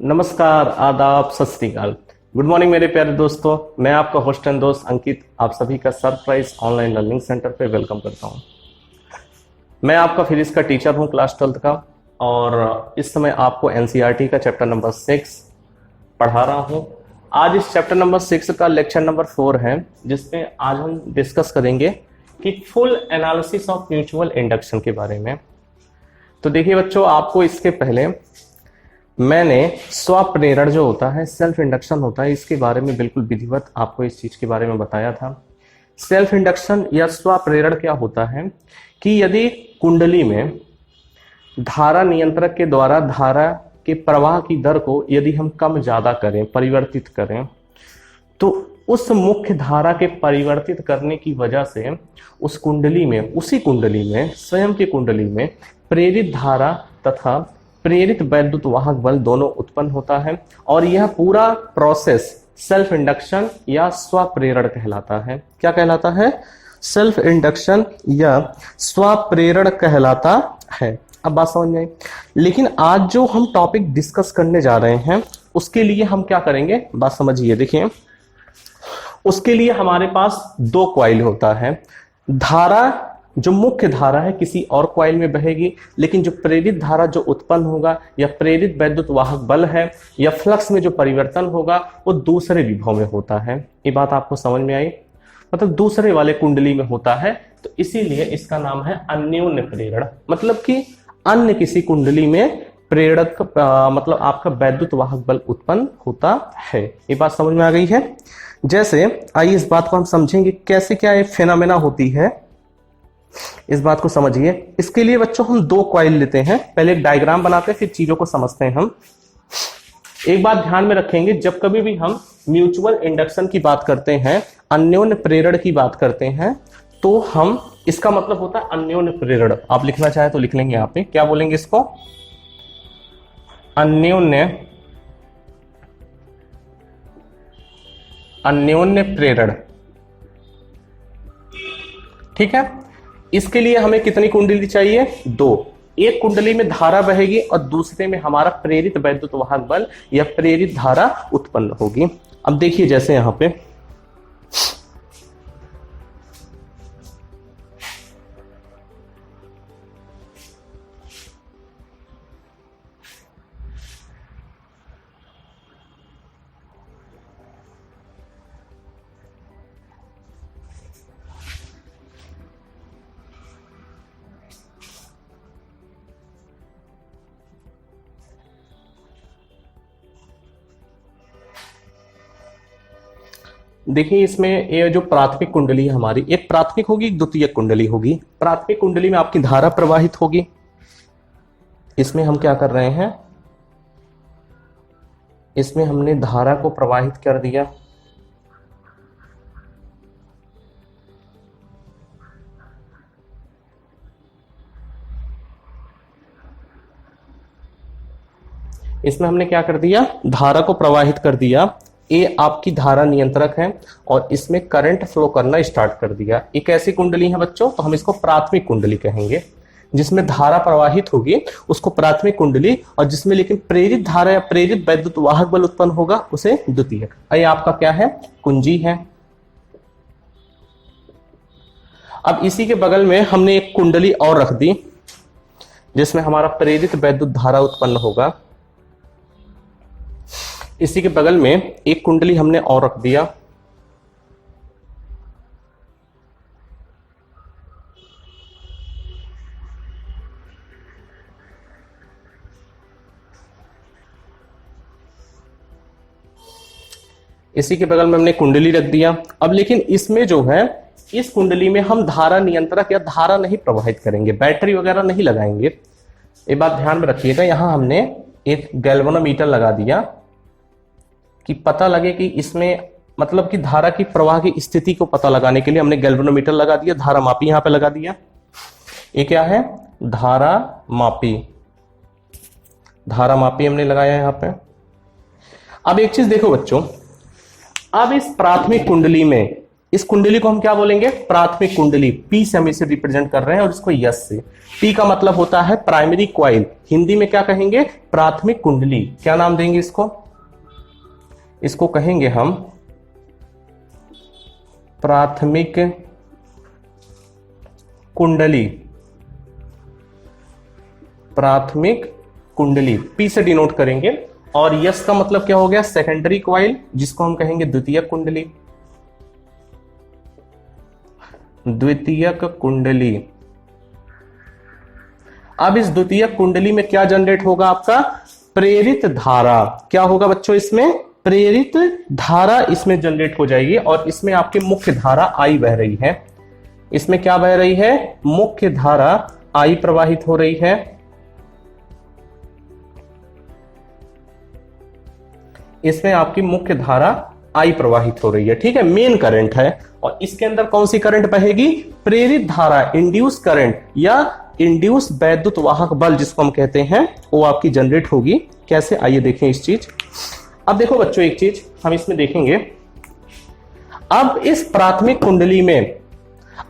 नमस्कार, आदाब, सत श्री अकाल। गुड मॉर्निंग मेरे प्यारे दोस्तों। मैं आपका होस्ट एंड दोस्त अंकित आप सभी का सरप्राइज ऑनलाइन लर्निंग सेंटर पे वेलकम करता हूं। मैं आपका फिजिक्स का टीचर हूं क्लास 12th का, और इस समय आपको एनसीईआरटी का चैप्टर नंबर 6 पढ़ा रहा हूं। आज इस चैप्टर नंबर 6 का लेक्चर नंबर 4 है, जिसमें आज हम डिस्कस करेंगे कि full analysis of mutual induction के बारे में। तो देखिए बच्चों, आपको इसके पहले मैंने स्वप्रेरण जो होता है, सेल्फ इंडक्शन होता है, इसके बारे में बिल्कुल विधिवत आपको इस चीज के बारे में बताया था। सेल्फ इंडक्शन या स्वप्रेरण क्या होता है कि यदि कुंडली में धारा नियंत्रक के द्वारा धारा के प्रवाह की दर को यदि हम कम ज्यादा करें, परिवर्तित करें, तो उस मुख्य धारा के परिवर्तित करने की वजह से उस कुंडली में, उसी कुंडली में, स्वयं की कुंडली में प्रेरित धारा तथा प्रेरित वैद्युत वाहक बल दोनों उत्पन्न होता है, और यह पूरा प्रोसेस सेल्फ इंडक्शन या स्वप्रेरण कहलाता है। क्या कहलाता है? सेल्फ इंडक्शन या स्वप्रेरण कहलाता है। अब बात समझ में आई। लेकिन आज जो हम टॉपिक डिस्कस करने जा रहे हैं उसके लिए हम क्या करेंगे, बात समझिए। देखिए, उसके लिए हमारे पास दो कॉइल होता है। धारा, जो मुख्य धारा है, किसी और कॉइल में बहेगी, लेकिन जो प्रेरित धारा जो उत्पन्न होगा या प्रेरित वैद्युत वाहक बल है या फ्लक्स में जो परिवर्तन होगा वो दूसरे विभव में होता है। ये बात आपको समझ में आई? मतलब दूसरे वाले कुंडली में होता है, तो इसीलिए इसका नाम है अन्योन्य प्रेरण। मतलब कि अन्य किसी कुंडली में प्रेरक मतलब आपका वैद्युत वाहक बल उत्पन्न होता है। ये बात समझ में आ गई है? जैसे आइए इस बात को हम समझेंगे कैसे क्या ये फेनोमेना होती है, इस बात को समझिए। इसके लिए बच्चों हम दो कॉइल लेते हैं, पहले एक डायग्राम बनाते हैं, फिर चीजों को समझते हैं हम। एक बात ध्यान में रखेंगे, जब कभी भी हम म्यूचुअल इंडक्शन की बात करते हैं, अन्योन्य प्रेरण की बात करते हैं, तो हम, इसका मतलब होता है अन्योन्य प्रेरण। आप लिखना चाहे तो लिख लेंगे यहाँ पे, क्या बोलेंगे इसको? अन्योन्य प्रेरण। ठीक है। इसके लिए हमें कितनी कुंडली चाहिए? दो। एक कुंडली में धारा बहेगी और दूसरे में हमारा प्रेरित वैद्युत वाहक बल या प्रेरित धारा उत्पन्न होगी। अब देखिए, जैसे यहां पे देखिए, इसमें ये जो प्राथमिक कुंडली है हमारी, एक प्राथमिक होगी, एक द्वितीयक कुंडली होगी। प्राथमिक कुंडली में आपकी धारा प्रवाहित होगी। इसमें हम क्या कर रहे हैं, इसमें हमने धारा को प्रवाहित कर दिया। इसमें हमने क्या कर दिया, धारा को प्रवाहित कर दिया। ये आपकी धारा नियंत्रक है और इसमें करंट फ्लो करना स्टार्ट कर दिया। एक ऐसी कुंडली है बच्चों, तो हम इसको प्राथमिक कुंडली कहेंगे। जिसमें धारा प्रवाहित होगी उसको प्राथमिक कुंडली, और जिसमें लेकिन प्रेरित धारा या प्रेरित वैद्युत वाहक बल उत्पन्न होगा उसे द्वितीयक। ये आपका क्या है? कुंजी है। अब इसी के बगल में हमने एक कुंडली और रख दी, जिसमें हमारा प्रेरित वैद्युत धारा उत्पन्न होगा। इसी के बगल में एक कुंडली हमने और रख दिया। इसी के बगल में हमने कुंडली रख दिया। अब लेकिन इसमें जो है, इस कुंडली में हम धारा नियंत्रक या धारा नहीं प्रवाहित करेंगे, बैटरी वगैरह नहीं लगाएंगे। ये बात ध्यान में रखिएगा। यहां हमने एक गैल्वेनोमीटर लगा दिया कि पता लगे कि इसमें, मतलब कि धारा की प्रवाह की स्थिति को पता लगाने के लिए हमने गैल्वेनोमीटर लगा दिया। धारा मापी यहां पे लगा दिया। ये क्या है? धारा मापी। धारा मापी हमने लगाया यहां पे। अब एक चीज देखो बच्चों, अब इस प्राथमिक कुंडली में इस कुंडली को हम क्या बोलेंगे? प्राथमिक कुंडली। पी से हम इसे रिप्रेजेंट कर रहे हैं और इसको यस से। पी का मतलब होता है प्राइमरी कॉइल, हिंदी में क्या कहेंगे? प्राथमिक कुंडली। क्या नाम देंगे इसको? इसको कहेंगे हम प्राथमिक कुंडली। प्राथमिक कुंडली पी से डिनोट करेंगे। और यस का मतलब क्या हो गया? सेकेंडरी कॉइल, जिसको हम कहेंगे द्वितीयक कुंडली। द्वितीयक कुंडली। अब इस द्वितीयक कुंडली में क्या जनरेट होगा? आपका प्रेरित धारा। क्या होगा बच्चों? इसमें प्रेरित धारा इसमें जनरेट हो जाएगी और इसमें आपकी मुख्य धारा आई बह रही है। इसमें क्या बह रही है? मुख्य धारा आई प्रवाहित हो रही है। इसमें आपकी मुख्य धारा आई प्रवाहित हो रही है, ठीक है, मेन करंट है। और इसके अंदर कौन सी करंट बहेगी? प्रेरित धारा, इंड्यूस करंट या इंड्यूस वैद्युत वाहक बल जिसको हम कहते हैं, वो आपकी जनरेट होगी। कैसे? आइए देखें इस चीज। अब देखो बच्चों, एक चीज हम इसमें देखेंगे। अब इस प्राथमिक कुंडली में,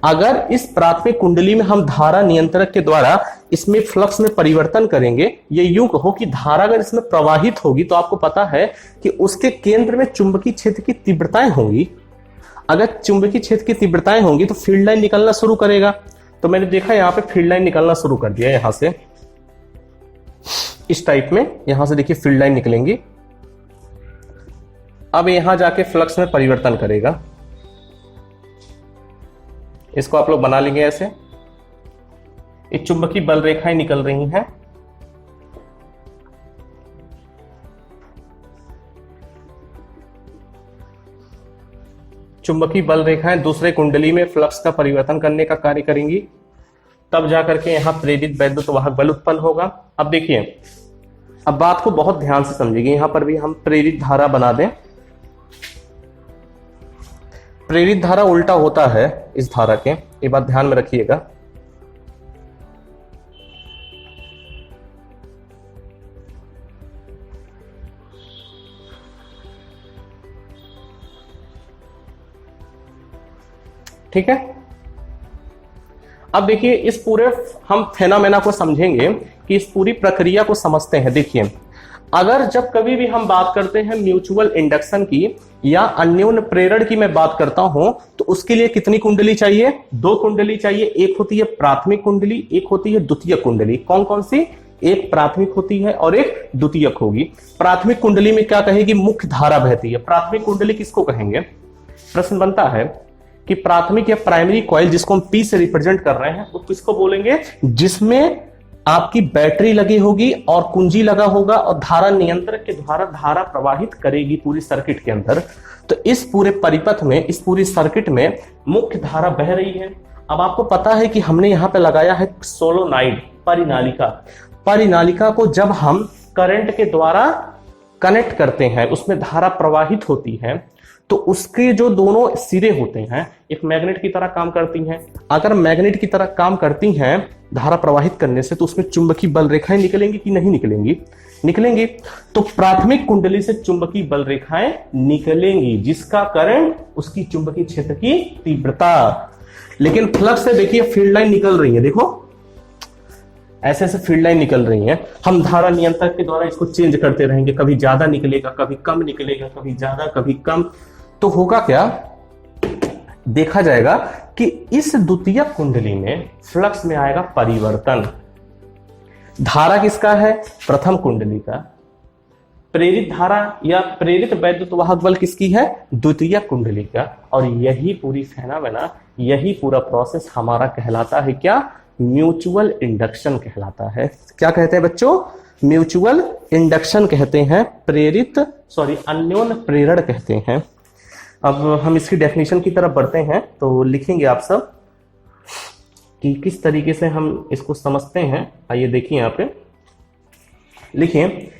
अगर इस प्राथमिक कुंडली में हम धारा नियंत्रक के द्वारा इसमें फ्लक्स में परिवर्तन करेंगे, ये यूं कहो कि धारा अगर इसमें प्रवाहित होगी तो आपको पता है कि उसके केंद्र में चुंबकीय क्षेत्र की तीव्रताएं होंगी। अगर चुंबकीय क्षेत्र की तीव्रताएं होंगी तो फील्ड लाइन निकलना शुरू करेगा। तो मैंने देखा यहां पे फील्ड लाइन निकलना शुरू कर दिया। यहां से इस टाइप में, यहां से देखिए फील्ड लाइन निकलेंगी। अब यहां जाके फ्लक्स में परिवर्तन करेगा। इसको आप लोग बना लेंगे ऐसे। एक चुंबकीय बल रेखाएं निकल रही हैं। चुंबकीय बल रेखाएं दूसरे कुंडली में फ्लक्स का परिवर्तन करने का कार्य करेंगी, तब जाकर के यहां प्रेरित वैद्युत वाहक बल उत्पन्न होगा। अब देखिए, अब बात को बहुत ध्यान से समझिए। यहां पर भी हम प्रेरित धारा बना दें। प्रेरित धारा उल्टा होता है इस धारा के, ये बात ध्यान में रखिएगा। ठीक है। अब देखिए, इस पूरे हम फेनोमेना को समझेंगे कि इस पूरी प्रक्रिया को समझते हैं। देखिए, अगर जब कभी भी हम बात करते हैं म्यूचुअल इंडक्शन की या अन्योन्य प्रेरण की मैं बात करता हूं, तो उसके लिए कितनी कुंडली चाहिए? 2 कुंडली चाहिए। एक होती है प्राथमिक कुंडली, एक होती है द्वितीयक कुंडली। कौन कौन सी? एक प्राथमिक होती है और एक द्वितीयक होगी। प्राथमिक कुंडली में क्या कहेगी? मुख्य धारा बहती है। प्राथमिक कुंडली किसको कहेंगे? प्रश्न बनता है कि प्राथमिक या प्राइमरी कॉइल, जिसको हम पी से रिप्रेजेंट कर रहे हैं, वो किसको बोलेंगे? जिसमें आपकी बैटरी लगी होगी और कुंजी लगा होगा और धारा नियंत्रक के द्वारा धारा प्रवाहित करेगी पूरी सर्किट के अंदर। तो इस पूरे परिपथ में, इस पूरी सर्किट में मुख्य धारा बह रही है। अब आपको पता है कि हमने यहां पे लगाया है सोलोनाइड, परिनालिका। परिनालिका को जब हम करंट के द्वारा कनेक्ट करते हैं, उसमें धारा प्रवाहित होती है, तो उसके जो दोनों सिरे होते हैं एक मैग्नेट की तरह काम करती हैं। अगर मैग्नेट की तरह काम करती हैं धारा प्रवाहित करने से, तो उसमें चुंबकीय बल रेखाएं निकलेंगी कि नहीं निकलेंगी? निकलेंगी। तो प्राथमिक कुंडली से चुंबकीय बल रेखाएं निकलेंगी, जिसका कारण उसकी चुंबकीय क्षेत्र की तीव्रता। लेकिन फ्लक्स से देखिए फील्ड लाइन निकल रही है। देखो ऐसे ऐसे फील्ड लाइन निकल रही है। हम धारा नियंत्रक के द्वारा इसको चेंज करते रहेंगे, कभी ज्यादा निकलेगा, कभी कम निकलेगा, कभी ज्यादा, कभी कम। तो होगा क्या? देखा जाएगा कि इस द्वितीयक कुंडली में फ्लक्स में आएगा परिवर्तन। धारा किसका है? प्रथम कुंडली का। प्रेरित धारा या प्रेरित वैद्युत वाहक बल किसकी है? द्वितीयक कुंडली का। और यही पूरी फेनोमेना, यही पूरा प्रोसेस हमारा कहलाता है क्या? म्यूचुअल इंडक्शन कहलाता है। क्या कहते हैं बच्चों? म्यूचुअल इंडक्शन कहते हैं। अन्योन्य प्रेरण कहते हैं। अब हम इसकी डेफिनेशन की तरफ बढ़ते हैं, तो लिखेंगे आप सब कि किस तरीके से हम इसको समझते हैं। आइए देखिए, यहां पे लिखिए।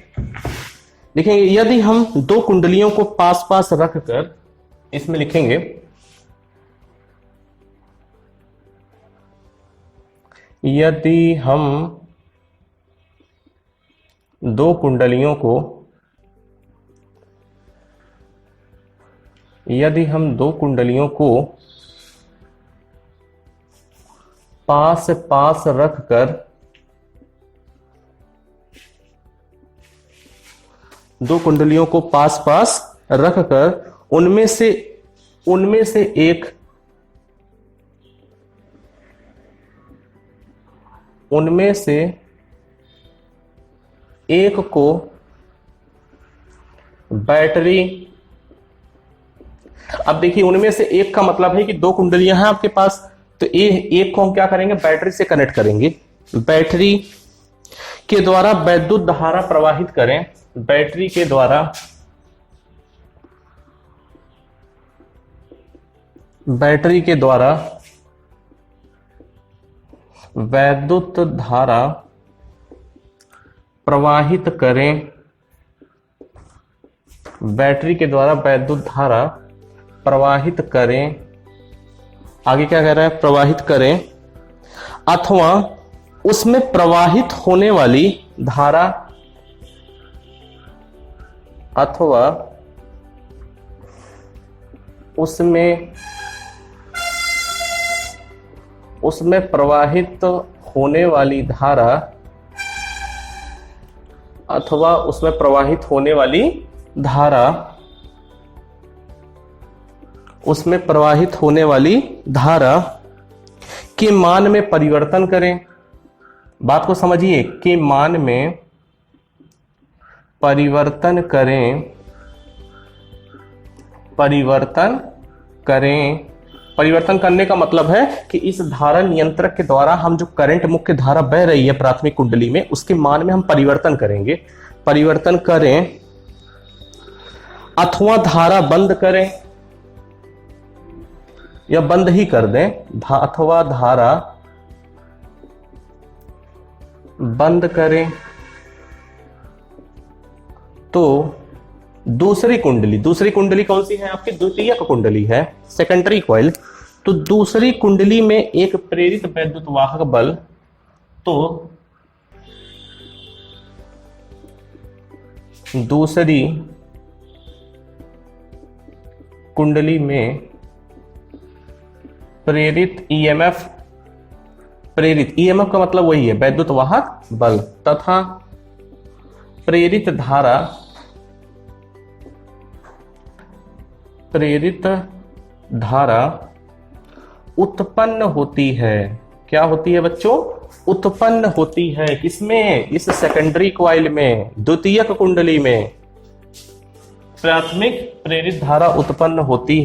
लिखेंगे, यदि हम 2 कुंडलियों को पास पास रखकर इसमें लिखेंगे, यदि हम 2 कुंडलियों को पास पास रखकर दो कुंडलियों को पास पास रखकर उनमें से एक को बैटरी, अब देखिए उनमें से एक का मतलब है कि दो कुंडलियां हैं आपके पास, तो एक को हम क्या करेंगे, बैटरी से कनेक्ट करेंगे। बैटरी के द्वारा वैद्युत धारा प्रवाहित करें, बैटरी के द्वारा वैद्युत धारा प्रवाहित करें, बैटरी के द्वारा वैद्युत धारा प्रवाहित करें, आगे क्या कह रहा है, प्रवाहित करें, अथवा उसमें प्रवाहित होने वाली धारा, अथवा उसमें प्रवाहित होने वाली धारा, अथवा उसमें प्रवाहित होने वाली धारा, उसमें प्रवाहित होने वाली धारा के मान में परिवर्तन करें। बात को समझिए, के मान में परिवर्तन करें, परिवर्तन करने का मतलब है कि इस धारा नियंत्रक के द्वारा हम जो करंट, मुख्य धारा बह रही है प्राथमिक कुंडली में, उसके मान में हम परिवर्तन करेंगे, परिवर्तन करें, अथवा धारा बंद करें या बंद ही कर दें, अथवा धारा बंद करें, तो दूसरी कुंडली कौन सी है आपकी, द्वितीयक कुंडली है, सेकेंडरी कॉइल। तो दूसरी कुंडली में एक प्रेरित वैद्युत वाहक बल, तो दूसरी कुंडली में प्रेरित ईएमएफ, प्रेरित ईएमएफ का मतलब वही है वैद्युत वाहक बल, तथा प्रेरित धारा उत्पन्न होती है। क्या होती है बच्चों, उत्पन्न होती है, किसमें, इस सेकेंडरी कॉइल में, द्वितीयक कुंडली में प्राथमिक प्रेरित धारा उत्पन्न होती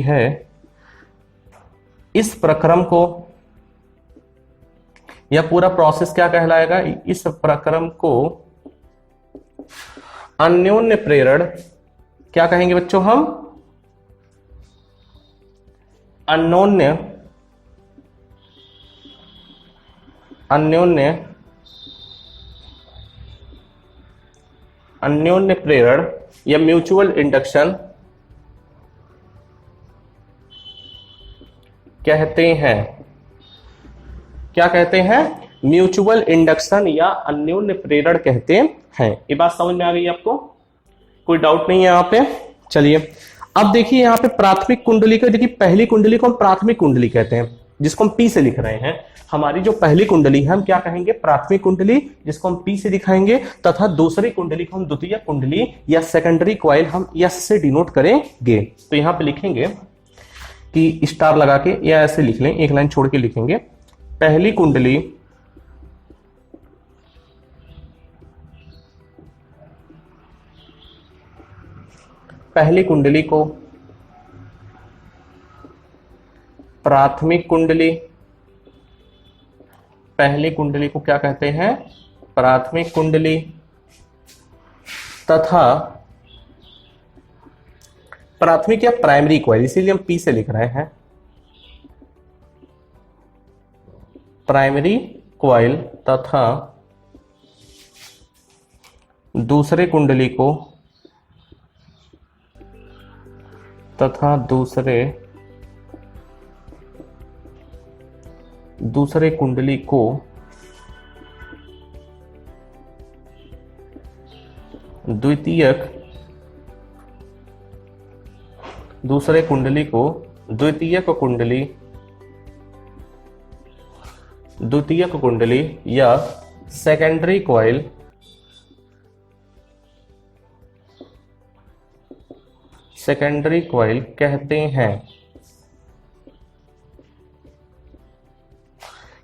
है, इस प्रक्रम को, यह पूरा प्रोसेस क्या कहलाएगा, इस प्रक्रम को अन्योन्य प्रेरण, क्या कहेंगे बच्चों हम, अन्योन्य प्रेरण या म्यूचुअल इंडक्शन कहते हैं। क्या कहते हैं, म्यूचुअल इंडक्शन या अन्योन्य प्रेरण कहते हैं। ये बात समझ में आ गई आपको, कोई डाउट नहीं है यहाँ पे। चलिए अब देखिए यहाँ पे प्राथमिक कुंडली का, देखिए पहली कुंडली को हम प्राथमिक कुंडली कहते हैं, जिसको हम पी से लिख रहे हैं। हमारी जो पहली कुंडली है हम क्या कहेंगे, प्राथमिक कुंडली, जिसको हम पी से दिखाएंगे, तथा दूसरी कुंडली को हम द्वितीय कुंडली या सेकेंडरी कॉइल हम एस से डिनोट करेंगे। तो यहाँ पे लिखेंगे कि स्टार लगा के या ऐसे लिख लें, एक लाइन छोड़ के लिखेंगे, पहली कुंडली को प्राथमिक कुंडली, पहली कुंडली को क्या कहते हैं, प्राथमिक कुंडली, तथा प्राथमिक या प्राइमरी कॉइल, इसीलिए हम पी से लिख रहे हैं, प्राइमरी कॉइल, तथा दूसरे कुंडली को, दूसरे कुंडली को दूसरे कुंडली को द्वितीयक कुंडली या सेकेंडरी कॉइल कहते हैं।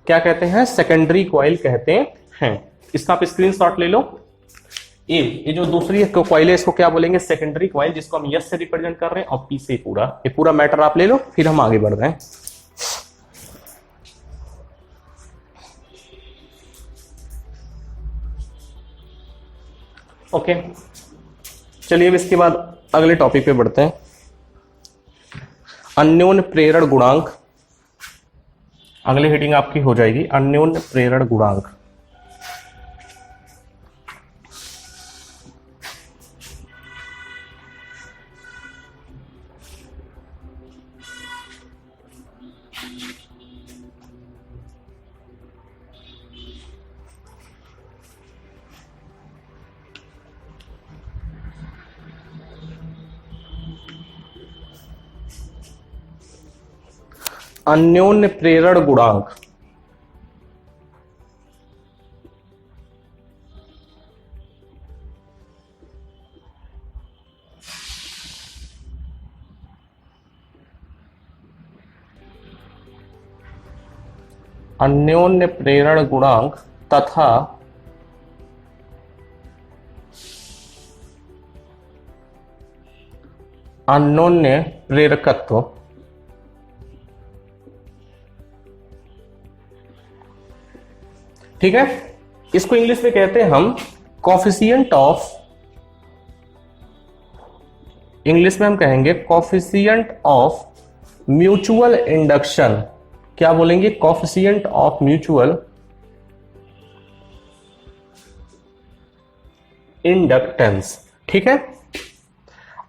क्या कहते हैं? सेकेंडरी कॉइल कहते हैं। इसका आप स्क्रीनशॉट ले लो। ये जो दूसरी कॉइल है इसको क्या बोलेंगे? सेकेंडरी कॉइल, जिसको हम यस से रिप्रेजेंट कर रहे हैं, और पी से ये पूरा मैटर आप ले लो, फिर हम आगे बढ़ रहे हैं। ओके, चलिए अब इसके बाद अगले टॉपिक पे बढ़ते हैं। अन्योन्य प्रेरण गुणांक, अगली हेडिंग आपकी हो जाएगी अन्योन्य प्रेरण गुणांक। अन्योन्य प्रेरण गुणांक। अन्योन्य प्रेरण गुणांक तथा अन्योन्य प्रेरकत्व। ठीक है, इसको इंग्लिश में कहते हैं हम कोफिशिएंट ऑफ, इंग्लिश में हम कहेंगे कोफिशिएंट ऑफ म्यूचुअल इंडक्शन। क्या बोलेंगे? Coefficient of mutual inductance. ठीक है,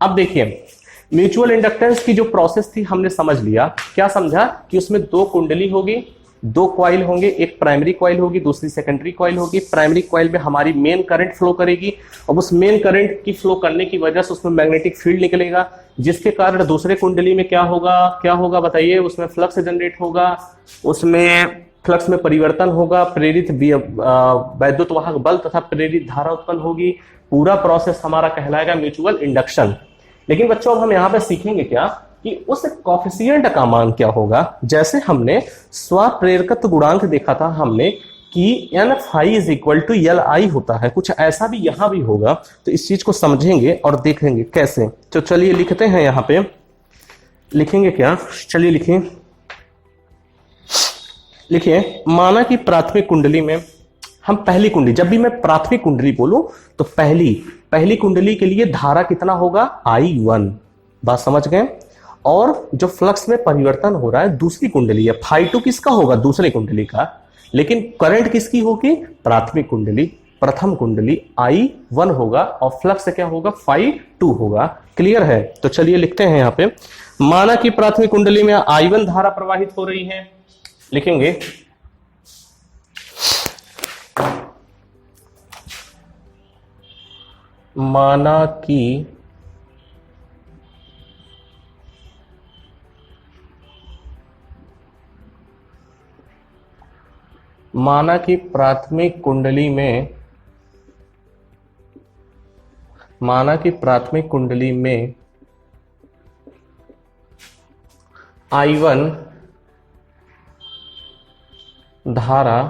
अब देखिए म्यूचुअल इंडक्टेंस की जो प्रोसेस थी हमने समझ लिया। क्या समझा? कि उसमें दो कुंडली होगी, दो कॉइल होंगे, एक प्राइमरी कॉइल होगी, दूसरी सेकेंडरी कॉइल होगी। प्राइमरी कॉइल में हमारी मेन करंट फ्लो करेगी और उस मेन करंट की फ्लो करने की वजह से उसमें मैग्नेटिक फील्ड निकलेगा, जिसके कारण दूसरे कुंडली में क्या होगा बताइए? उसमें फ्लक्स जनरेट होगा, उसमें फ्लक्स में परिवर्तन होगा, प्रेरित वैद्युत वाहक बल तथा प्रेरित धारा उत्पन्न होगी। पूरा प्रोसेस हमारा कहलाएगा म्यूचुअल इंडक्शन। लेकिन बच्चों अब हम यहां पे सीखेंगे क्या कि उस कॉफिशिएंट का मान क्या होगा। जैसे हमने स्वप्रेरकत्व गुणांक देखा था हमने कि N phi is equal to L I होता है, कुछ ऐसा भी यहां भी होगा। तो इस चीज को समझेंगे और देखेंगे कैसे। तो चलिए लिखते हैं, यहां पे लिखेंगे क्या? चलिए लिखिए माना कि प्राथमिक कुंडली में हम पहली कुंडली, जब भी मैं प्राथमिक कुंडली बोलूं तो पहली कुंडली के लिए धारा कितना होगा? I1। बात समझ गए? और जो फ्लक्स में परिवर्तन हो रहा है दूसरी कुंडली है, फाई 2 किसका होगा? दूसरी कुंडली का। लेकिन करंट किसकी होगी? प्राथमिक कुंडली, प्रथम कुंडली I1 होगा और फ्लक्स क्या होगा? फाई 2 होगा। क्लियर है? तो चलिए लिखते हैं यहां पे, माना कि प्राथमिक कुंडली में I1 धारा प्रवाहित हो रही है। लिखेंगे माना कि प्राथमिक कुंडली में I1 धारा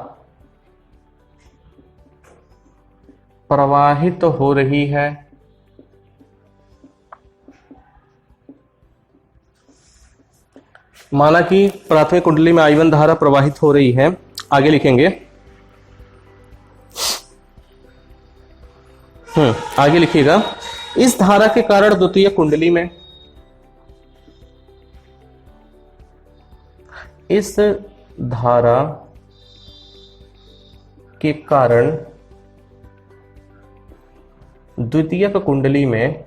प्रवाहित हो रही है। माना कि प्राथमिक कुंडली में I1 धारा प्रवाहित हो रही है। आगे लिखेंगे, आगे लिखिएगा, इस धारा के कारण द्वितीय कुंडली में, इस धारा के कारण द्वितीयक कुंडली में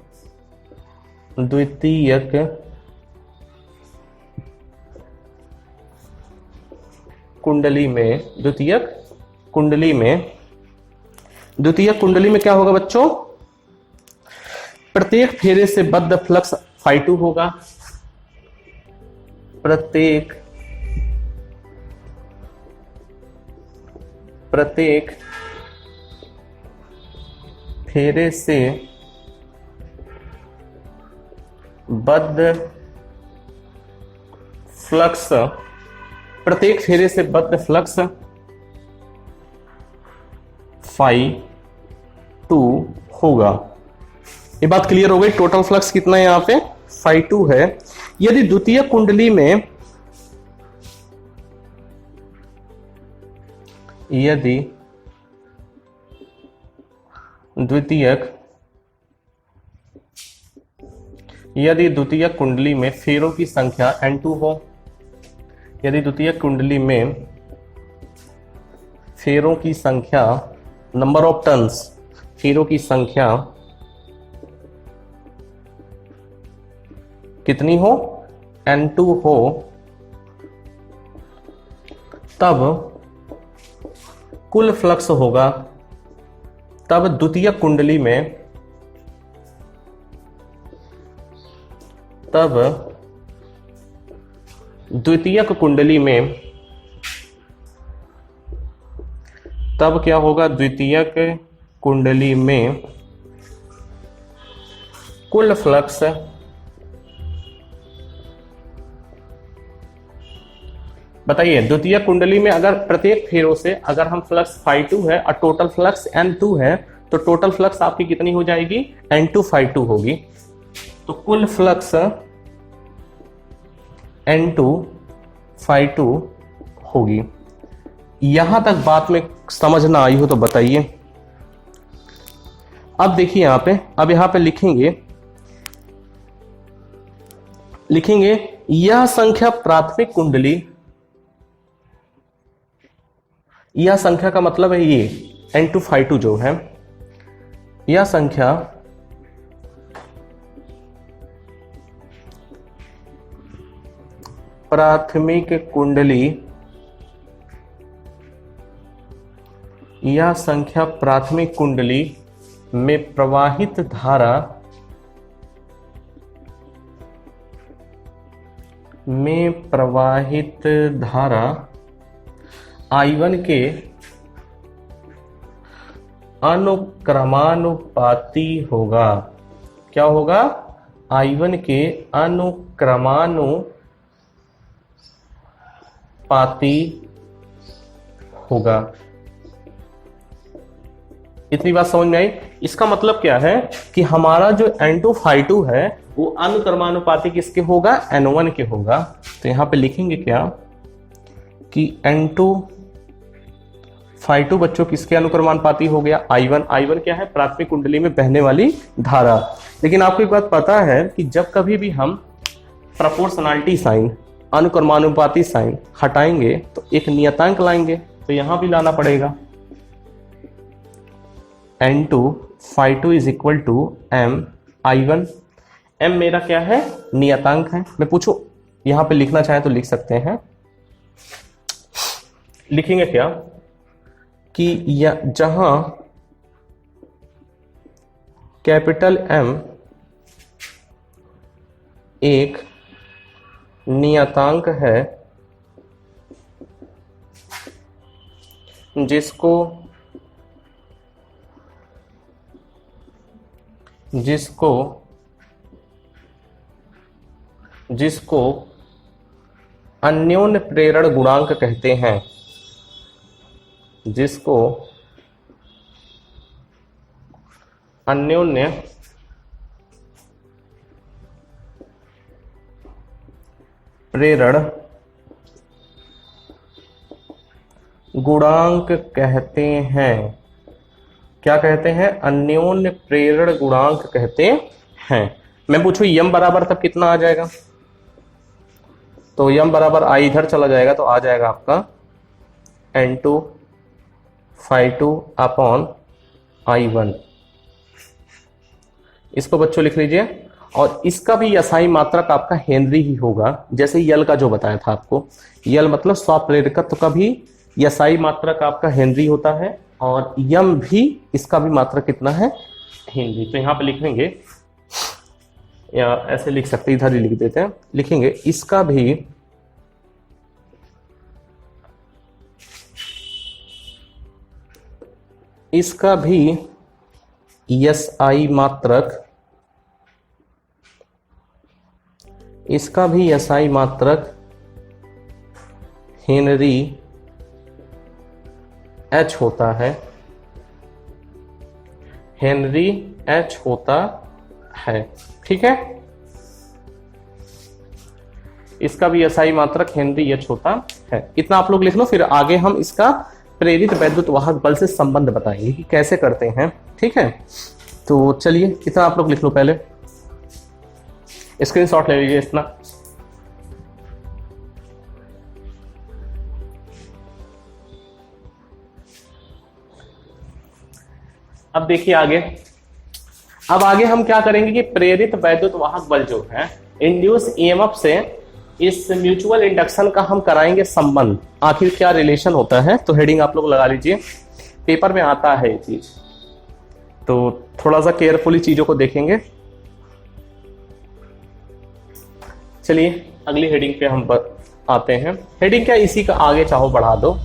द्वितीयक कुंडली में क्या होगा बच्चों? प्रत्येक फेरे से बद्ध फ्लक्स फाई 2 होगा। प्रत्येक फेरे से बद्ध फ्लक्स, प्रत्येक फेरे से बद्ध फ्लक्स φ2 होगा। ये बात क्लियर हो गई। टोटल फ्लक्स कितना है यहां पे φ2 है। यदि द्वितीयक कुंडली में यदि द्वितीयक कुंडली में फेरों की संख्या n2 हो, यदि द्वितीयक कुंडली में फेरों की संख्या, नंबर ऑफ टर्न्स, फेरों की संख्या कितनी हो, n2 हो, तब कुल फ्लक्स होगा, तब द्वितीयक कुंडली में, तब द्वितीयक कुंडली में, तब क्या होगा, द्वितीयक कुंडली में कुल फ्लक्स बताइए। द्वितीयक कुंडली में अगर प्रत्येक फेरों से अगर हम फ्लक्स φ2 है और टोटल फ्लक्स n2 है, तो टोटल फ्लक्स आपकी कितनी हो जाएगी, n2 φ2 होगी। तो कुल फ्लक्स n2 φ2 होगी। यहां तक बात में समझ ना आई हो तो बताइए। अब देखिए यहां पे, अब यहां पे लिखेंगे यह संख्या प्राथमिक कुंडली, यह संख्या का मतलब है ये n2 φ2 जो है, यह संख्या प्राथमिक कुंडली, यह संख्या प्राथमिक कुंडली में प्रवाहित धारा I1 के अनुक्रमानुपाती होगा। क्या होगा, I1 के अनुक्रमानुपाती होगा। इतनी बात समझ में आई। इसका मतलब क्या है कि हमारा जो n2 φ2 है वो अनुक्रमानुपाती किसके होगा, n1 के होगा। तो यहां पे लिखेंगे क्या कि n2 φ2 बच्चों किसके अनुक्रमानुपाती हो गया, I1 क्या है, प्राथमिक कुंडली में बहने वाली धारा। लेकिन आपको एक बात पता है कि जब कभी भी हम प्रोपोर्शनैलिटी साइन, अनुक्रमानुपाती साइन हटाएंगे तो एक नियतांक लाएंगे, तो यहां भी लाना पड़ेगा। n2 φ2 is equal to m I1। m मेरा क्या है, नियतांक है। मैं पूछूं यहां पे लिखना चाहे तो लिख सकते हैं। लिखेंगे क्या कि जहां कैपिटल M एक नियतांक है जिसको अन्योन्य प्रेरण गुणांक कहते हैं, जिसको अन्योन्य प्रेरण गुणांक कहते हैं। क्या कहते हैं, अन्योन्य प्रेरण गुणांक कहते हैं। मैं पूछूं यम बराबर तब कितना आ जाएगा, तो यम बराबर आई इधर चला जाएगा तो आ जाएगा आपका n2 φ2 अपॉन I1। इसको बच्चों लिख लीजिए। और इसका भी यसाई मात्रक आपका हेनरी ही होगा, जैसे यल का जो बताया था आपको। यल मतलब स्वप्रेरकत्व का भी यसाई मात्रक आपका हेनरी होता है, और यम भी, इसका भी मात्रक कितना है, हेनरी। तो यहां पे लिखेंगे, या ऐसे लिख सकते, इधर ही लिख देते हैं, लिखेंगे इसका भी इसका भी SI मात्रक, इसका भी SI मात्रक हेनरी H होता है, हेनरी H होता है। ठीक है, इसका भी SI मात्रक हेनरी H होता है। इतना आप लोग लिख लो, फिर आगे हम इसका प्रेरित वैद्युत वाहक बल से संबंध बताएंगे कि कैसे करते हैं। ठीक है, तो चलिए इतना आप लोग लिख लो, पहले स्क्रीनशॉट ले लीजिए इतना। अब देखिए आगे, अब आगे हम क्या करेंगे कि प्रेरित वैद्युत वाहक बल जो है इंड्यूस ईएमएफ से इस म्यूचुअल इंडक्शन का हम कराएंगे संबंध, आखिर क्या रिलेशन होता है। तो हेडिंग आप लोग लगा लीजिए, पेपर में आता है ये चीज, तो थोड़ा सा केयरफुली चीजों को देखेंगे। चलिए अगली हेडिंग पे हम आते हैं। हेडिंग क्या, इसी का आगे चाहो बढ़ा दो।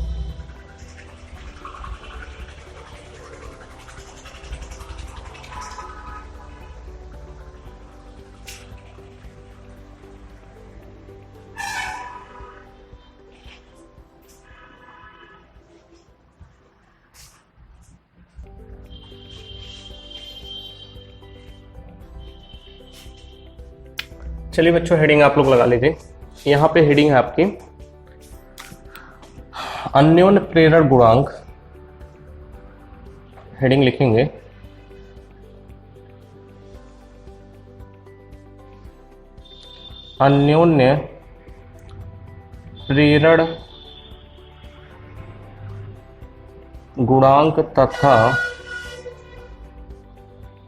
चलिए बच्चों हेडिंग आप लोग लगा लीजिए। यहाँ पे हेडिंग है आपकी अन्योन्य प्रेरण गुणांक। हेडिंग लिखेंगे अन्योन्य प्रेरण गुणांक तथा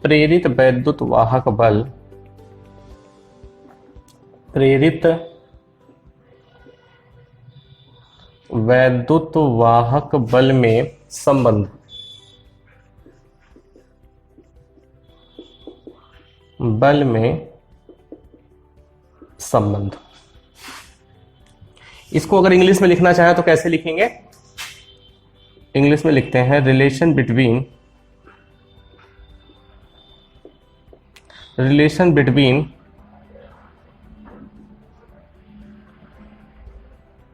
प्रेरित वैद्युत वाहक बल, प्रेरित वैद्युत वाहक बल में संबंध, बल में संबंध। इसको अगर इंग्लिश में लिखना चाहे तो कैसे लिखेंगे, इंग्लिश में लिखते हैं relation between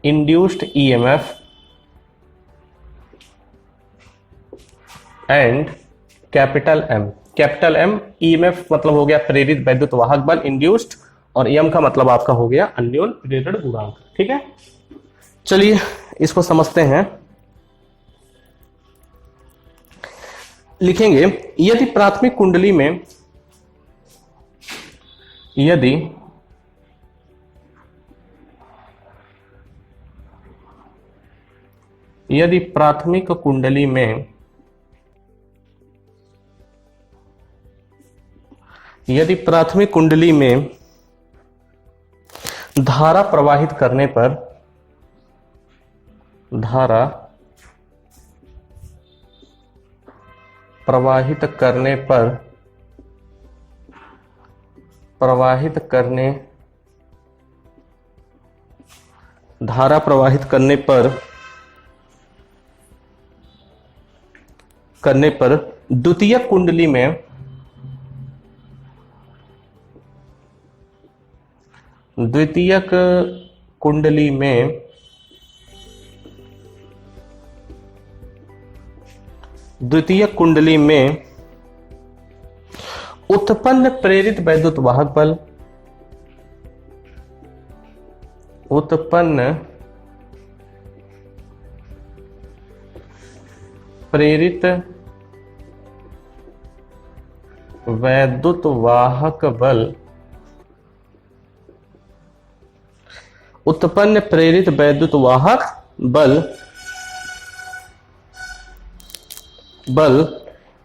induced EMF and capital M। Capital M EMF मतलब हो गया प्रेरित वैद्युत वाहक बल इंड्यूस्ड, और M का मतलब आपका हो गया अन्योन्य प्रेरण गुणांक। ठीक है, चलिए इसको समझते हैं। लिखेंगे यदि प्राथमिक कुंडली में, यदि प्राथमिक कुंडली में, यदि प्राथमिक कुंडली में धारा प्रवाहित करने पर, धारा प्रवाहित करने पर, धारा प्रवाहित करने पर द्वितीयक कुंडली में, द्वितीयक कुंडली में उत्पन्न प्रेरित वैद्युत वाहक बल, उत्पन्न प्रेरित वैद्युत वाहक बल, उत्पन्न प्रेरित वैद्युत वाहक बल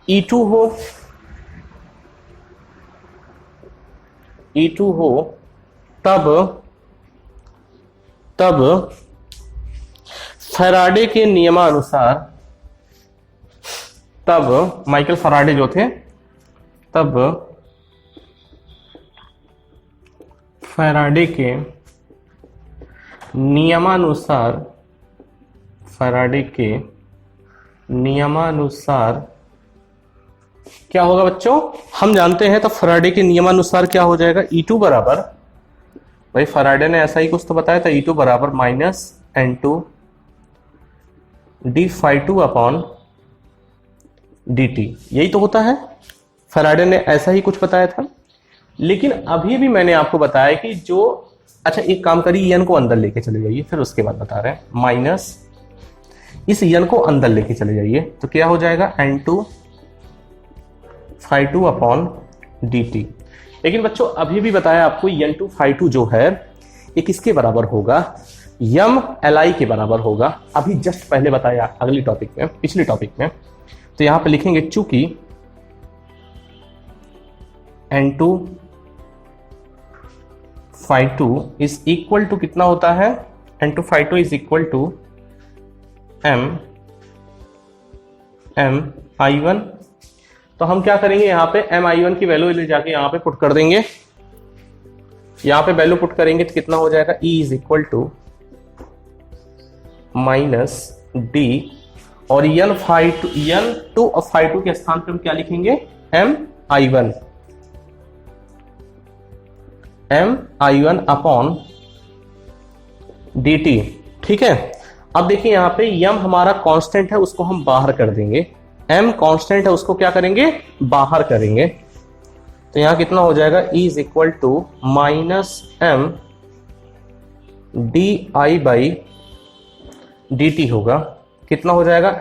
E2 हो, तब फैराडे के नियमानुसार, तब माइकल फैराडे जो थे, तब फैराडे के नियमानुसार, फैराडे के नियमानुसार क्या होगा बच्चों, हम जानते हैं तो फैराडे के नियमानुसार क्या हो जाएगा, E2 बराबर, भाई फैराडे ने ऐसा ही कुछ तो बताया था, E2 बराबर minus N2 d∅2 upon dt, यही तो होता है, फैराडे ने ऐसा ही कुछ बताया था। लेकिन अभी भी मैंने आपको बताया कि जो, अच्छा एक काम करिए, n को अंदर लेके चले जाइए, फिर उसके बाद बता रहे हैं, माइनस इस n को अंदर लेके चले जाइए तो क्या हो जाएगा, N2 ∅2 अपॉन dt। लेकिन बच्चों अभी भी बताया आपको N2 ∅2 जो है ये किसके बराबर होगा, यम Li के बराबर होगा। अभी जस्ट पहले बताया अगली टॉपिक में, पिछली टॉपिक में, तो यहां पे लिखेंगे चूंकि N2 ∅2 इज इक्वल टू कितना होता है, N2 ∅2 is equal to mi1, तो हम क्या करेंगे, यहां पे mi1 की वैल्यू ले जाके यहां पे पुट कर देंगे, यहां पे वैल्यू पुट करेंगे तो कितना हो जाएगा, E is equal to minus D, और N2 और ∅2 के स्थान पे हम क्या लिखेंगे, mi1 अपॉन dt। ठीक है, अब देखिए यहां पे m हमारा कांस्टेंट है, उसको हम बाहर कर देंगे, m कांस्टेंट है उसको क्या करेंगे, बाहर करेंगे, तो यहां कितना हो जाएगा, E is equal to minus m di by dt होगा, कितना हो जाएगा,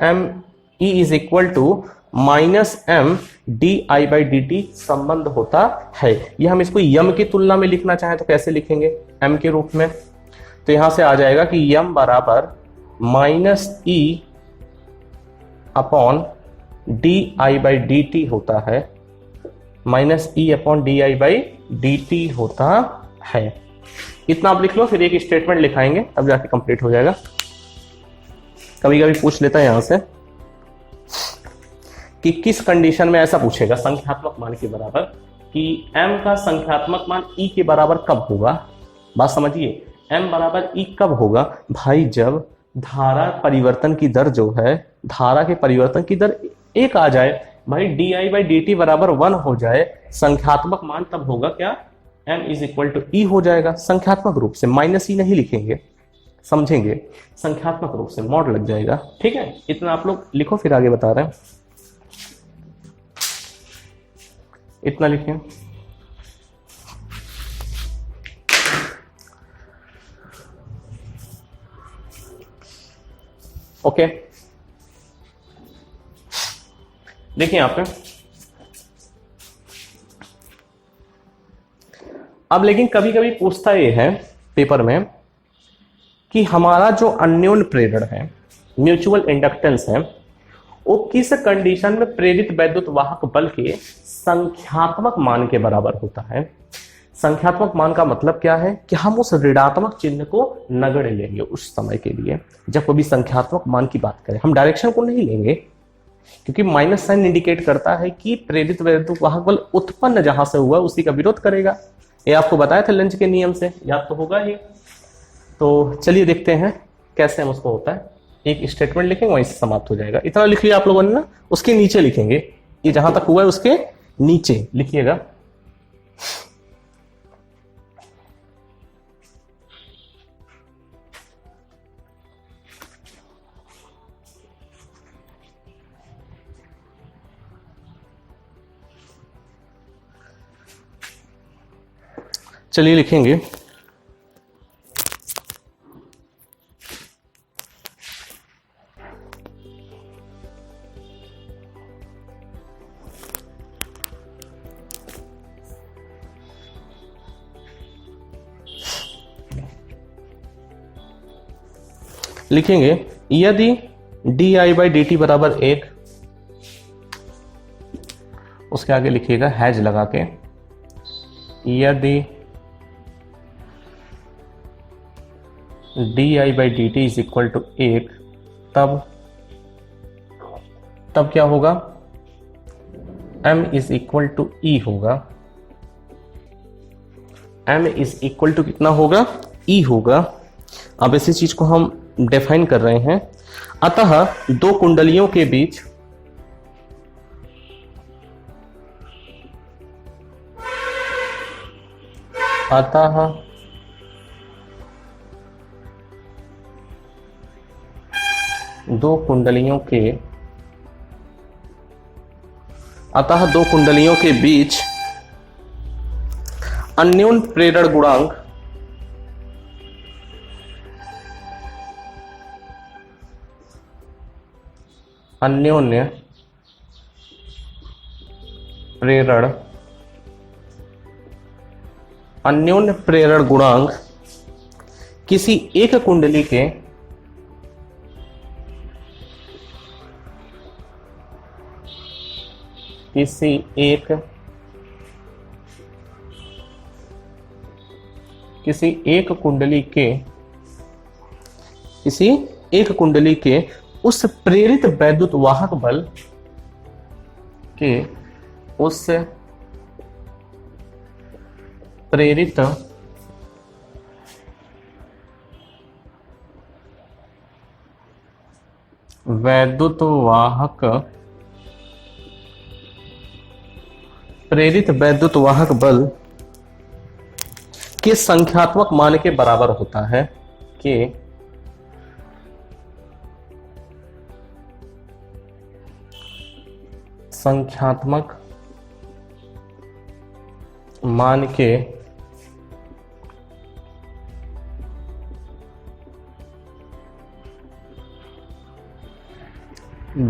E is equal to minus m di by dt संबंध होता है। यह हम इसको यम की तुलना में लिखना चाहें तो कैसे लिखेंगे, m के रूप में, तो यहां से आ जाएगा कि यम बराबर minus E upon D I by D T होता है, minus E upon D I by D T होता है। इतना आप लिख लो, फिर एक स्टेटमेंट लिखाएंगे तब जाके कंप्लीट हो जाएगा। कभी कभी पूछ लेता है यहां से कि किस कंडीशन में ऐसा पूछेगा, संख्यात्मक मान के बराबर, कि m का संख्यात्मक मान E के बराबर कब होगा। बात समझिए, m बराबर E कब होगा भाई, जब धारा परिवर्तन की दर जो है, धारा के परिवर्तन की दर 1 आ जाए, भाई di बाई डी टी बराबर 1 हो जाए, संख्यात्मक मान तब होगा क्या, m is equal to E हो जाएगा, संख्यात्मक रूप से, माइनस E नहीं लिखेंगे, समझेंगे, संख्यात्मक रूप से मॉड लग जाएगा। ठीक है, इतना आप लोग लिखो, फिर आगे बता रहे हैं, इतना लिखें। ओके, देखिए यहां पे अब, लेकिन कभी कभी पूछता ये है पेपर में कि हमारा जो अन्योन प्रेरण है, म्यूचुअल इंडक्टेंस है, वो किस कंडीशन में प्रेरित वैद्युत वाहक बल के संख्यात्मक मान के बराबर होता है। संख्यात्मक मान का मतलब क्या है कि हम उस ऋणात्मक चिन्ह को नगण्य लेंगे उस समय के लिए, जब कभी संख्यात्मक मान की बात करें, हम डायरेक्शन को नहीं लेंगे, क्योंकि माइनस साइन इंडिकेट करता है कि प्रेरित वैद्युत वाहक बल उत्पन्न जहां से हुआ उसी का विरोध करेगा। ये आपको बताया था लेंज के नियम से, याद तो होगा ही। तो चलिए देखते हैं कैसे हम उसको होता है, एक स्टेटमेंट लिखेंगे, वहीं से समाप्त हो जाएगा। इतना लिख लिया आप लोगों ने ना, उसके नीचे लिखेंगे, ये जहां तक हुआ है उसके नीचे लिखिएगा। चलिए लिखेंगे, लिखेंगे यदि D I by D T बराबर 1, उसके आगे लिखिएगा हैज लगा के, यदि D I by D T is equal to 1, तब क्या होगा, m is equal to E होगा, m इज इक्वल टू कितना होगा, E होगा। अब इसी चीज को हम डिफाइन कर रहे हैं। अतः दो कुंडलियों के बीच दो कुंडलियों के बीच अन्योन्य प्रेरण गुणांक अन्योन्य प्रेरण गुणांक किसी एक कुंडली के किसी एक कुंडली के उस प्रेरित वैद्युत वाहक बल के उस प्रेरित वैद्युत वाहक बल के संख्यात्मक मान के बराबर होता है कि संख्यात्मक मान के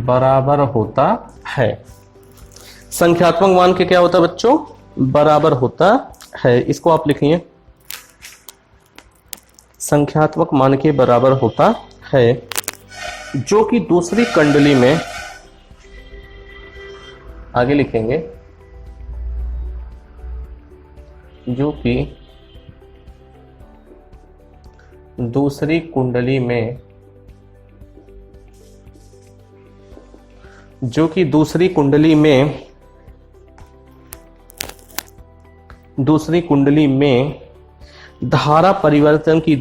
बराबर होता है। संख्यात्मक मान के क्या होता है बच्चों? बराबर होता है। इसको आप लिखिए, संख्यात्मक मान के बराबर होता है, जो कि दूसरी कुंडली में, आगे लिखेंगे, जो कि दूसरी कुंडली में धारा परिवर्तन की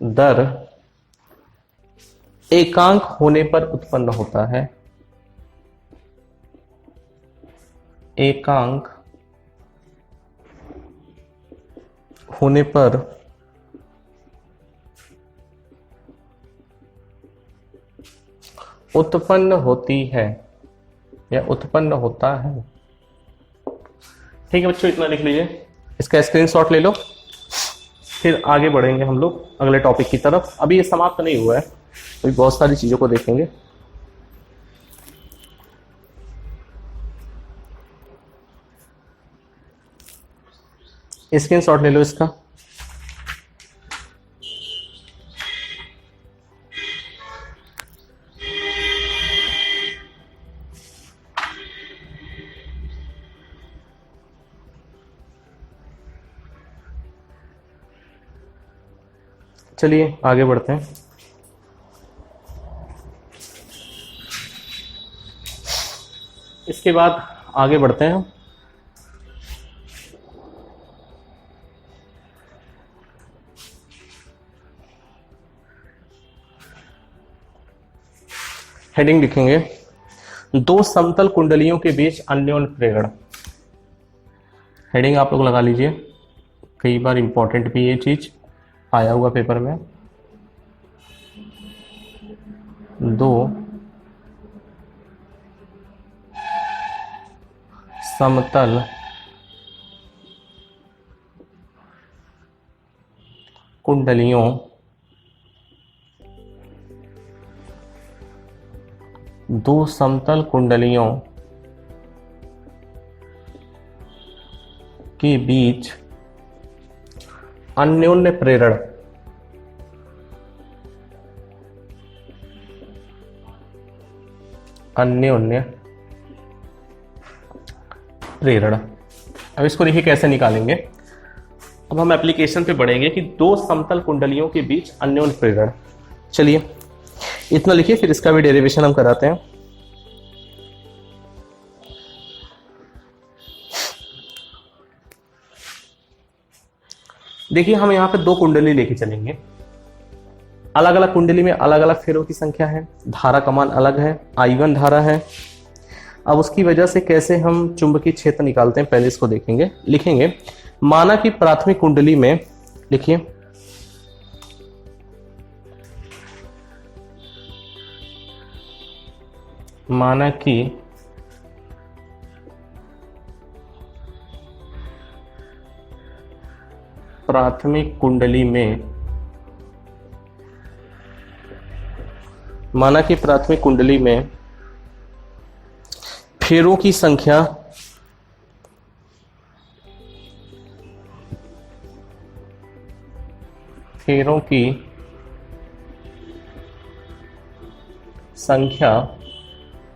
दर एकांक होने पर उत्पन्न होता है। एकांक होने पर उत्पन्न होती है या उत्पन्न होता है। ठीक है बच्चों, इतना लिख लीजिए, इसका स्क्रीनशॉट ले लो, फिर आगे बढ़ेंगे हम लोग अगले टॉपिक की तरफ। अभी ये समाप्त नहीं हुआ है, अभी बहुत सारी चीजों को देखेंगे। स्क्रीनशॉट ले लो इसका। चलिए आगे बढ़ते हैं। इसके बाद आगे बढ़ते हैं। हेडिंग लिखेंगे, दो समतल कुंडलियों के बीच अन्योन्य प्रेरण। हेडिंग आप लोग लगा लीजिए, कई बार इंपॉर्टेंट भी ये चीज आया हुआ पेपर में। दो समतल कुंडलियों के बीच अन्योन्य प्रेरण अब इसको देखिए कैसे निकालेंगे। अब हम एप्लीकेशन पे बढ़ेंगे कि दो समतल कुंडलियों के बीच अन्योन्य प्रेरण। चलिए इतना लिखिए, फिर इसका भी डेरिवेशन हम कराते हैं। देखिए हम यहाँ पे दो कुंडली लेके चलेंगे, अलग अलग कुंडली में अलग अलग फेरों की संख्या है, धारा का मान अलग है, I1 धारा है। अब उसकी वजह से कैसे हम चुंबकीय क्षेत्र निकालते हैं पहले इसको देखेंगे। लिखेंगे माना कि प्राथमिक कुंडली में, लिखिए माना कि प्राथमिक कुंडली में, माना कि प्राथमिक कुंडली में फेरों की संख्या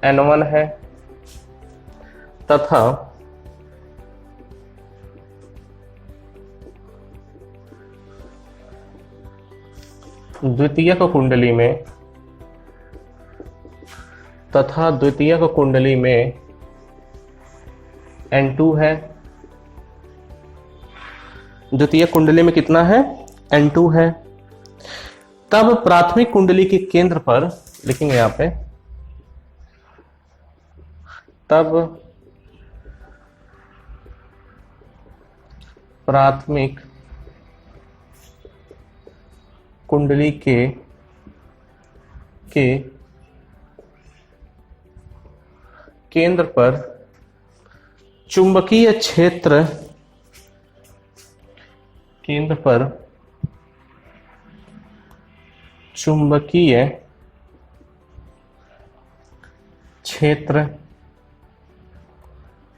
N1 है तथा द्वितीयक कुंडली में N2 है। द्वितीयक कुंडली में कितना है? N2 है। तब प्राथमिक कुंडली के केंद्र पर लिखेंगे यहां पे, तब प्राथमिक कुंडली के केंद्र पर चुंबकीय क्षेत्र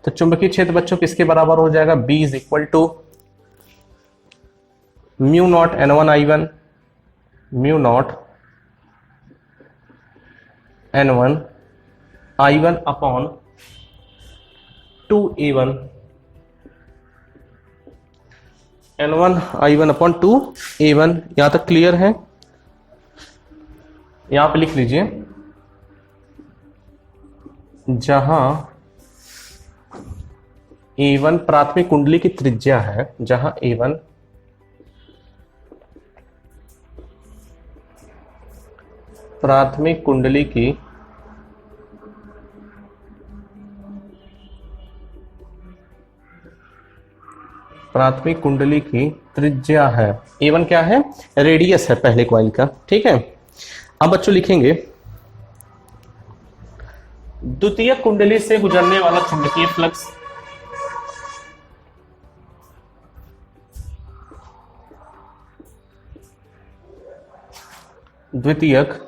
तो चुंबकीय क्षेत्र बच्चों किसके बराबर हो जाएगा? B is equal to mu naught N1 I1, mu naught N1 I1 upon 2A1, N1 I1 upon 2A1। यहां तक क्लियर है? यहां पे लिख लीजिए जहां A1 प्राथमिक कुंडली की त्रिज्या है, जहां A1 प्राथमिक कुंडली की त्रिज्या है। A1 क्या है? रेडियस है पहले कॉइल का, ठीक है। अब बच्चों लिखेंगे द्वितीयक कुंडली से गुजरने वाला चुंबकीय फ्लक्स, द्वितीयक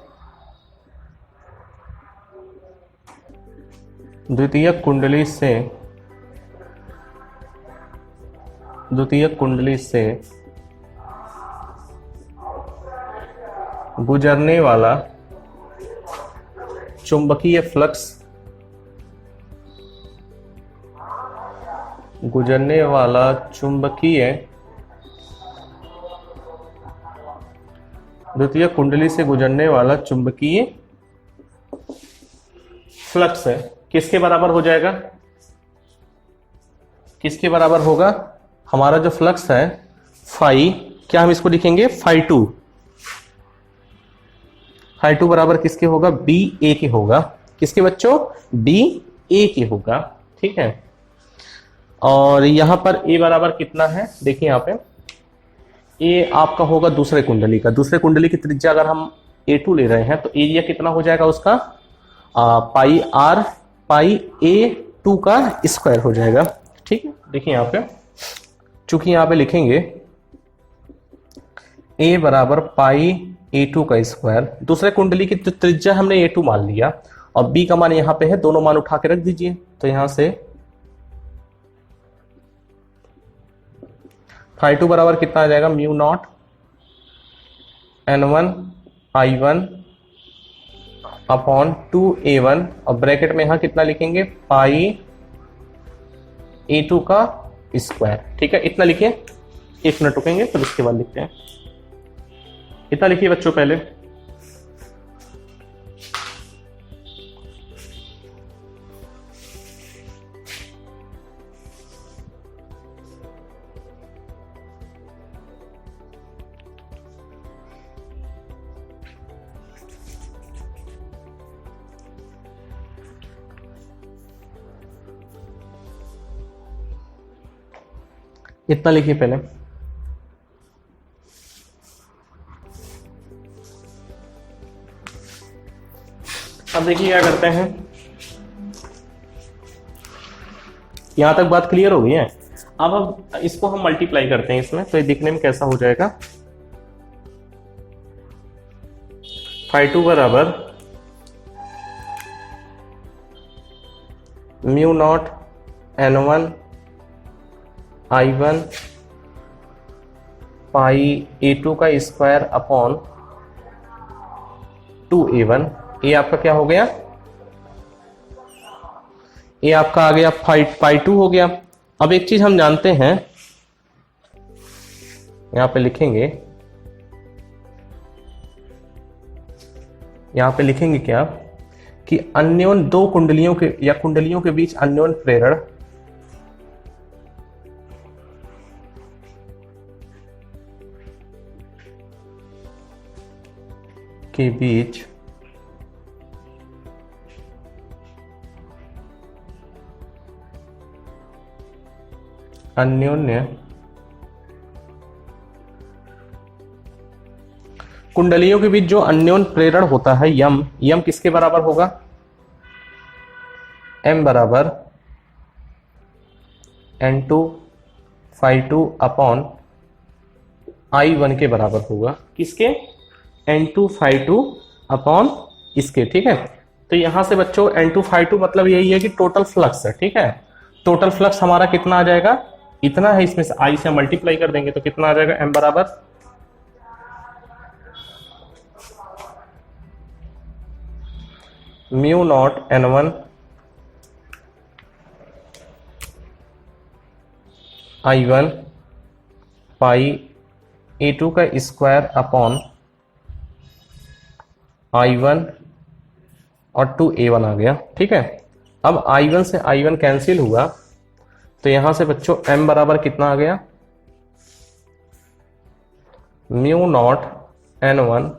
कुंडली से गुजरने वाला चुंबकीय फ्लक्स, द्वितीय कुंडली से गुजरने वाला चुंबकीय फ्लक्स है, किसके बराबर हो जाएगा? किसके बराबर होगा? हमारा जो फ्लक्स है फाई, क्या हम इसको लिखेंगे? फाई2। फाई2 बराबर किसके होगा? बी ए के होगा। किसके बच्चों? बी ए के होगा, ठीक है। और यहां पर ए बराबर कितना है? देखिए यहां पे ए आपका होगा दूसरे कुंडली का। दूसरे कुंडली की त्रिज्या अगर हम A2 ले रहे हैं तो एरिया कितना हो जाएगा उसका? पाई आर पाई A2 का स्क्वायर हो जाएगा, ठीक है। देखिए यहां पे चूंकि यहां पे लिखेंगे A बराबर पाई A2 का स्क्वायर, दूसरे कुंडली की त्रिज्या हमने A2 मान लिया और B का मान यहां पे है, दोनों मान उठा के रख दीजिए। तो यहां से फाई2 बराबर कितना आ जाएगा? Mu naught N1 I1 upon 2A1 और ब्रैकेट में यहां कितना लिखेंगे? पाई A2 का स्क्वायर, ठीक है। इतना लिखिए, एक मिनट रुकेंगे फिर उसके बाद लिखते हैं। इतना लिखिए बच्चों पहले। इतना लिखिए पहले। अब देखिए क्या करते हैं, यहां तक बात क्लियर हो गई है। अब इसको हम मल्टीप्लाई करते हैं इसमें, तो ये दिखने में कैसा हो जाएगा, φ2 बराबर म्यू नॉट n1 I1 पाई A2 का स्क्वायर अपॉन 2A1। ये आपका क्या हो गया, ये आपका आ गया φ2 हो गया। अब एक चीज हम जानते हैं, यहां पे लिखेंगे, यहां पे लिखेंगे क्या कि अन्योन दो कुंडलियों के या कुंडलियों के बीच अन्योन प्रेरण के बीच अन्योन्य कुंडलियों के बीच जो अन्योन प्रेरण होता है यम, यम किसके बराबर होगा, m बराबर n2 φ2 अपॉन I1 के बराबर होगा। किसके, n2 φ2 अपॉन इसके। ठीक है, तो यहां से बच्चों n2 φ2 मतलब यही है कि टोटल फ्लक्स है। ठीक है, टोटल फ्लक्स हमारा कितना आ जाएगा, इतना है, इसमें से I से मल्टीप्लाई कर देंगे तो कितना आ जाएगा, m बराबर म्यू नॉट n1 I1 पाई A2 का स्क्वायर अपॉन I1 और 2A1 आ गया। ठीक है, अब I1 से I1 कैंसिल हुआ तो यहां से बच्चों m बराबर कितना आ गया, म्यू नॉट n1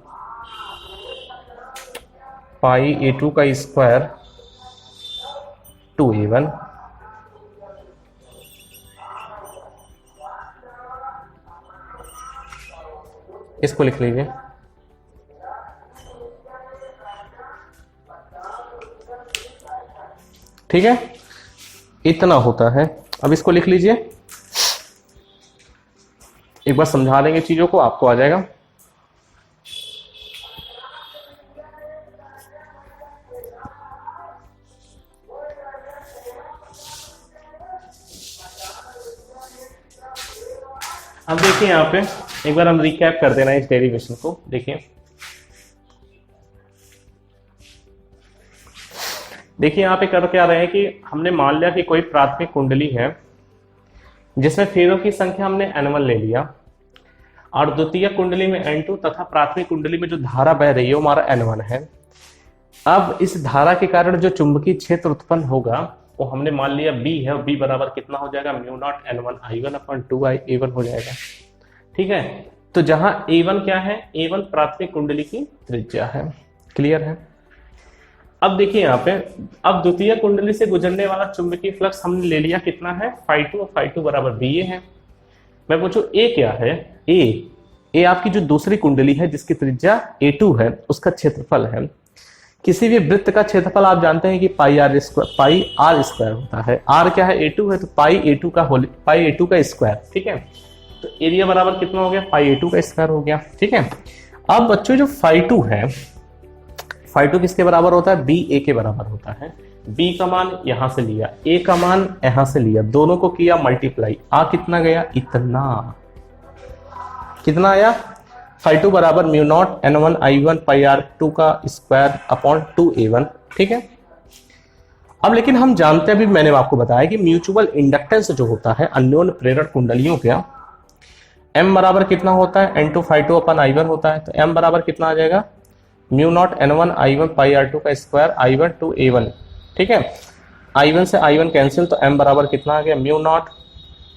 पाई A2 का स्क्वायर 2A1। इसको लिख लीजिए। ठीक है, इतना होता है। अब इसको लिख लीजिए, एक बार समझा देंगे चीजों को, आपको आ जाएगा। अब देखिए यहां पे एक बार हम रिकैप कर देना इस डेरिवेशन को। देखिए यहां पे कर क्या रहे हैं कि हमने मान लिया कि कोई प्राथमिक कुंडली है जिसमें फेरों की संख्या हमने n1 ले लिया और द्वितीय कुंडली में n2 तथा प्राथमिक कुंडली में जो धारा बह रही है वो हमारा n1 है। अब इस धारा के कारण जो चुंबकीय क्षेत्र उत्पन्न होगा वो हमने मान लिया B है, और B बराबर कितना हो जाएगा, mu naught n1 I1 upon 2A1 हो जाएगा। ठीक है, तो जहां A1 क्या है, A1 प्राथमिक कुंडली की त्रिज्या है। क्लियर है। अब देखिए यहाँ पे, अब द्वितीय कुंडली से गुजरने वाला चुंबकीय फ्लक्स हमने ले लिया कितना है, φ2, और φ2 बराबर BA है। मैं पूछूं A क्या है, A आपकी जो दूसरी कुंडली है जिसकी त्रिज्या A2 है उसका क्षेत्रफल है। किसी भी वृत्त का क्षेत्रफल आप जानते हैं कि पाई आर स्क्वायर होता है। R क्या है, A2 है, तो पाई A2 का स्क्वायर। ठीक है, तो एरिया बराबर कितना हो गया, पाई A2 का स्क्वायर हो गया। ठीक है, अब बच्चों जो φ2 है, φ2 किसके बराबर होता है, BA के बराबर होता है। B का मान यहां से लिया, A का मान यहां से लिया, दोनों को किया मल्टीप्लाई, आ कितना गया, इतना। कितना आया, φ2 बराबर म्यू नॉट n1 I1 पाई R2 का स्क्वायर अपॉन 2A1। ठीक है, अब लेकिन हम जानते हैं, अभी मैंने आपको बताया कि म्यूचुअल इंडक्टेंस जो होता है अन्योन्य प्रेरक कुंडलियों का, m बराबर कितना होता है, n2 φ2 अपन I1 होता है, तो m बराबर कितना आ जाएगा, म्यू नॉट n1 I1 पाई R2 का स्क्वायर I1 2A1। ठीक है, I1 से I1 कैंसिल, तो m बराबर कितना आ गया, म्यू नॉट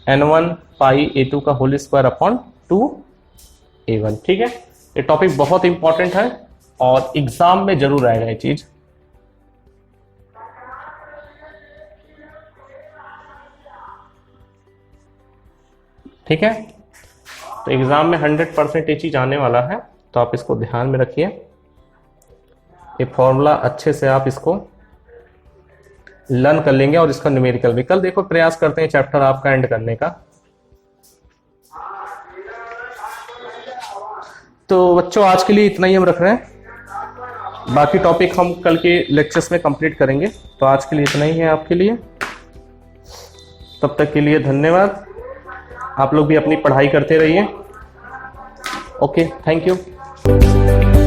n1 पाई A2 का होल स्क्वायर अपॉन 2A1। ठीक है, ये टॉपिक बहुत इंपॉर्टेंट है और एग्जाम में जरूर आएगा ये चीज। ठीक है, तो एग्जाम में 100% ये चीज आने वाला है, तो आप इसको ध्यान में रखिए। ये फॉर्मूला अच्छे से आप इसको लर्न कर लेंगे और इसका न्यूमेरिकल भी कल देखो प्रयास करते हैं चैप्टर आपका एंड करने का। तो बच्चों आज के लिए इतना ही हम रख रहे हैं, बाकी टॉपिक हम कल के लेक्चर्स में कंप्लीट करेंगे। तो आज के लिए इतना ही है आपके लिए, तब तक के लिए धन्यवाद। आप लोग भी अपनी पढ़ाई करते रहिए। Okay, thank you.